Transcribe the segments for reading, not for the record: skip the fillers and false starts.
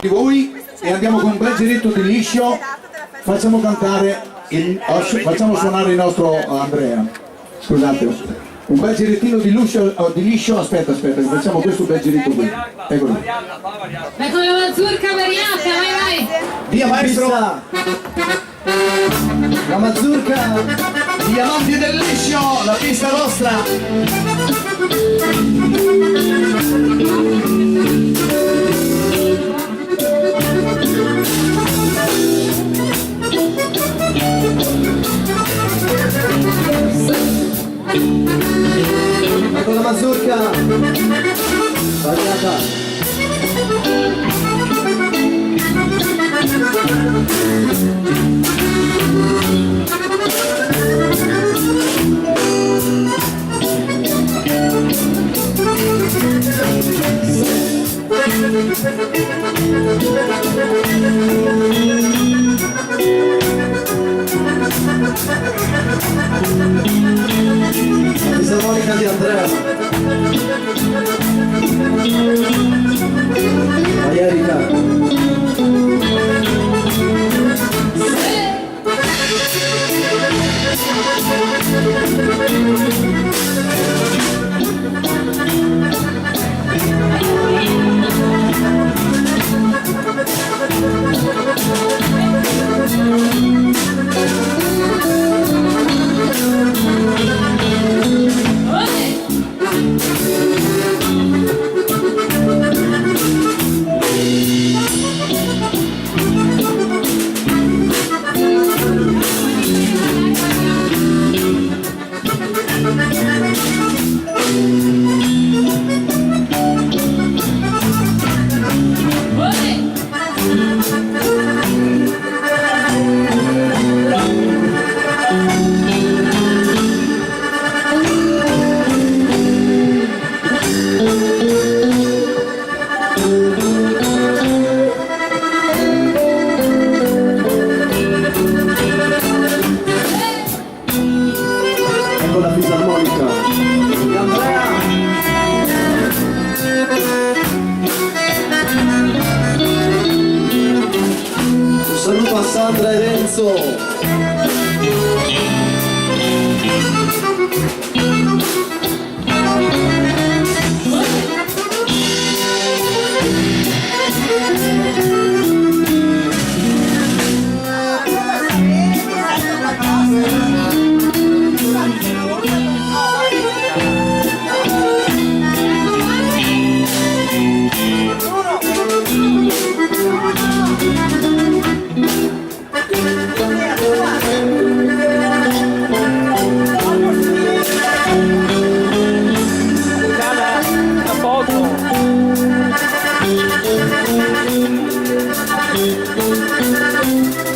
di voi e andiamo con un bel giretto di liscio, facciamo cantare facciamo suonare il nostro Andrea, scusate, un bel girettino di liscio, aspetta, facciamo questo bel giretto qui, eccolo. Vai con la mazurka variata, vai! Via maestro! La mazurka, gli amanti del liscio, la pista nostra! Ecco la mazurka sbagliata. La fisarmonica di Andrea. Vai Erika. Ecco la fisarmonica di Andrea. Un saluto a Sandra e Renzo.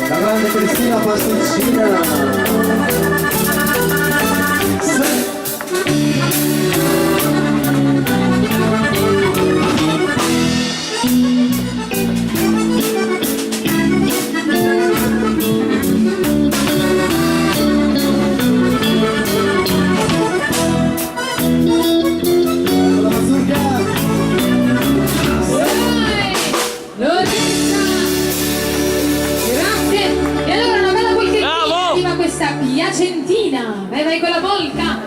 La grande Cristina Pasticcina. Piacentina, vai con la polka.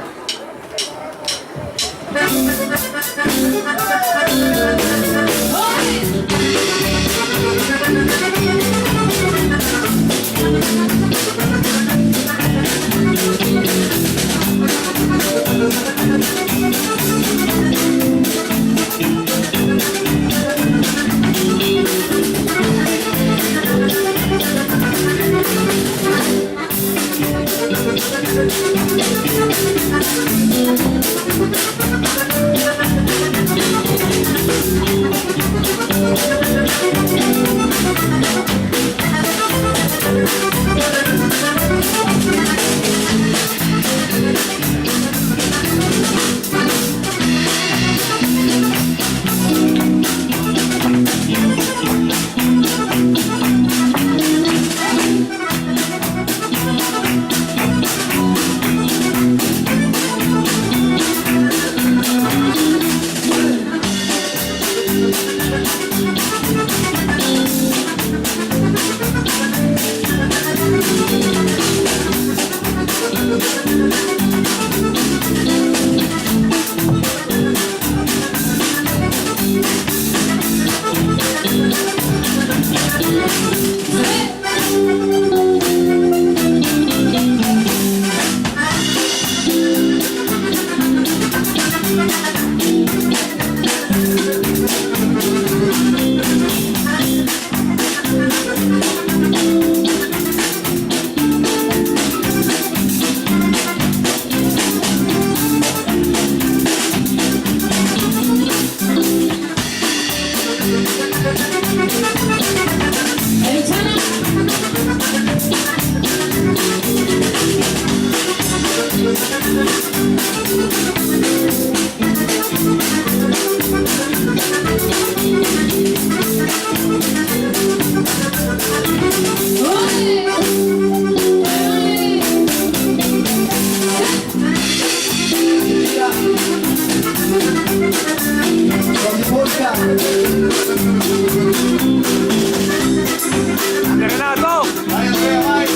Renato! Vai Andrea, vai!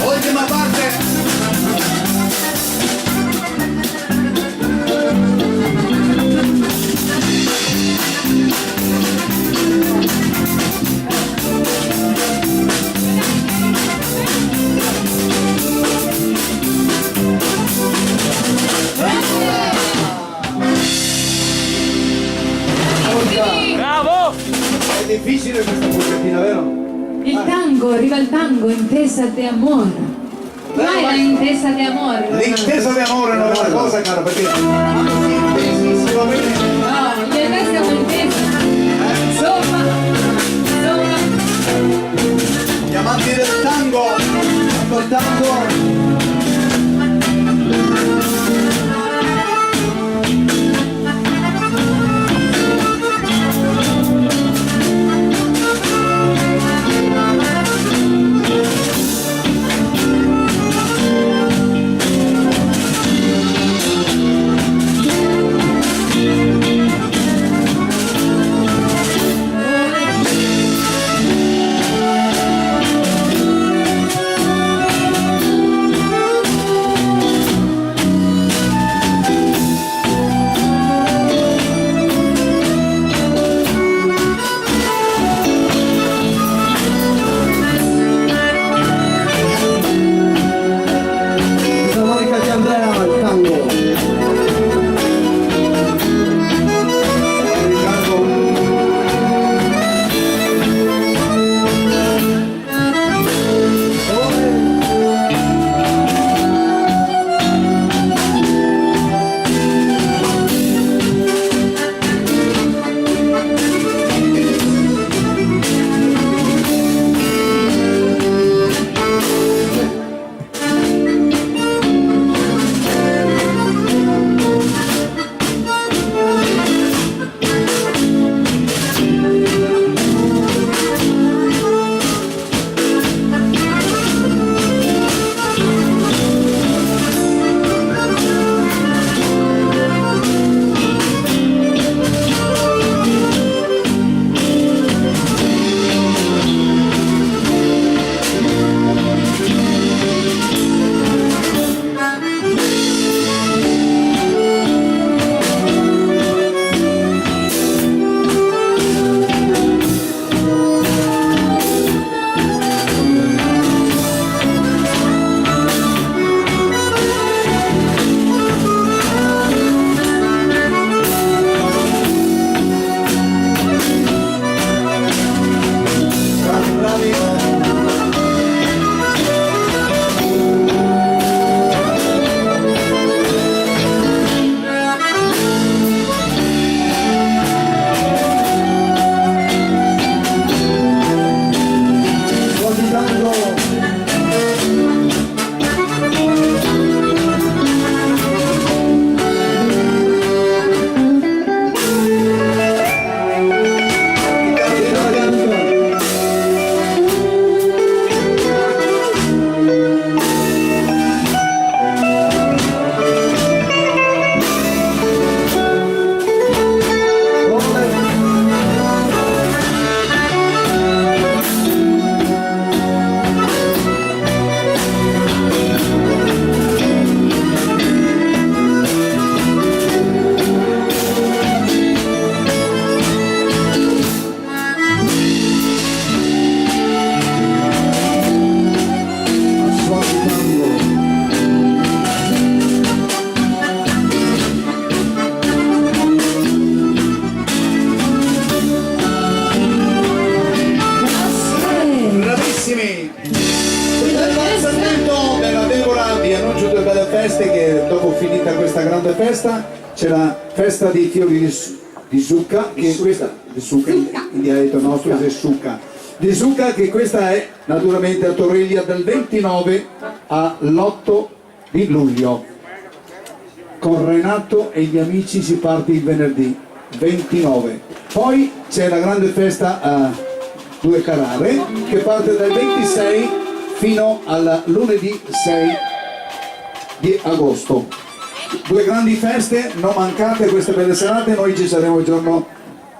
Ultima parte! Bravo! È difficile questa pollettina, vero? Il tango, arriva il tango, intesa de amor. Vai la intesa de amor. L'intesa di amore non è una cosa, cara, perché quando si intesi va bene. No, io e te siamo intesi. Insomma, Gli amanti del tango, il tango. Monica di Andrea, il tango. feste che dopo finita questa grande festa c'è la festa dei fiori di Zucca, che questa di Zucca in dialetto nostro è Zucca. Di Zucca, che questa è naturalmente a Torreglia dal 29 all'8 di luglio. Con Renato e gli amici si parte il venerdì 29. Poi c'è la grande festa a Due Carrare che parte dal 26 fino al lunedì 6 di agosto. Due grandi feste, non mancate queste belle serate, noi ci saremo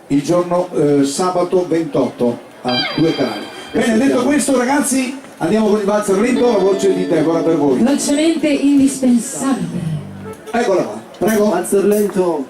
il giorno sabato 28 a Due Carrare. Bene, detto questo ragazzi, andiamo con il valzer lento, la voce di Deborah per voi. Velocemente indispensabile. Eccola qua, prego. Valzer lento.